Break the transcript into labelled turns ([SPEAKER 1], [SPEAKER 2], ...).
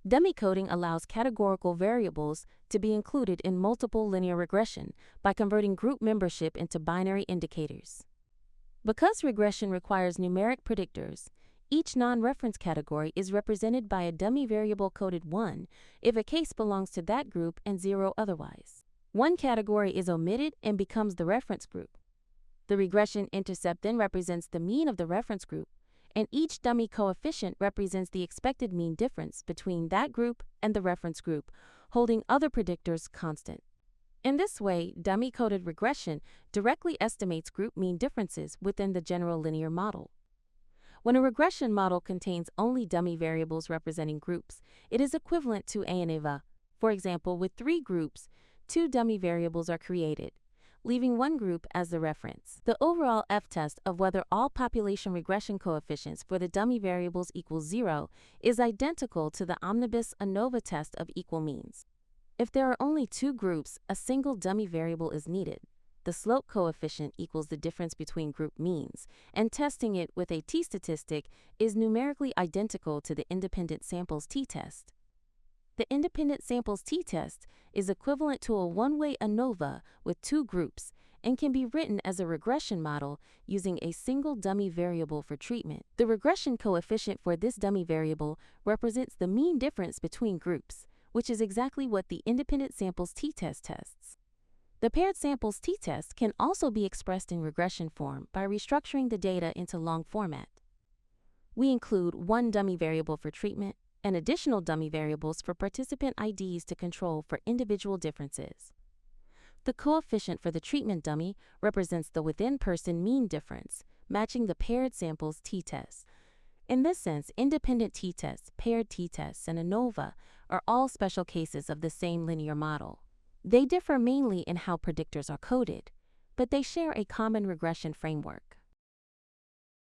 [SPEAKER 1] Dummy coding allows categorical variables to be included in multiple linear regression by converting group membership into binary indicators. Because regression requires numeric predictors, each non-reference category is represented by a dummy variable coded 1 if a case belongs to that group and 0 otherwise. One category is omitted and becomes the reference group. The regression intercept then represents the mean of the reference group, and each dummy coefficient represents the expected mean difference between that group and the reference group, holding other predictors constant. In this way, dummy-coded regression directly estimates group mean differences within the general linear model. When a regression model contains only dummy variables representing groups, it is equivalent to ANIVA. For example, with 3 groups, 2 dummy variables are created, leaving one group as the reference. The overall F-test of whether all population regression coefficients for the dummy variables equals 0 is identical to the omnibus ANOVA test of equal means. If there are only 2 groups, a single dummy variable is needed. The slope coefficient equals the difference between group means, and testing it with a t-statistic is numerically identical to the independent samples t-test. The independent samples t-test is equivalent to a one-way ANOVA with 2 groups and can be written as a regression model using a single dummy variable for treatment. The regression coefficient for this dummy variable represents the mean difference between groups, which is exactly what the independent samples t-test tests. The paired samples t-test can also be expressed in regression form by restructuring the data into long format. We include one dummy variable for treatment and additional dummy variables for participant IDs to control for individual differences. The coefficient for the treatment dummy represents the within-person mean difference, matching the paired samples t-test. In this sense, independent t-tests, paired t-tests, and ANOVA are all special cases of the same linear model. They differ mainly in how predictors are coded, but they share a common regression framework.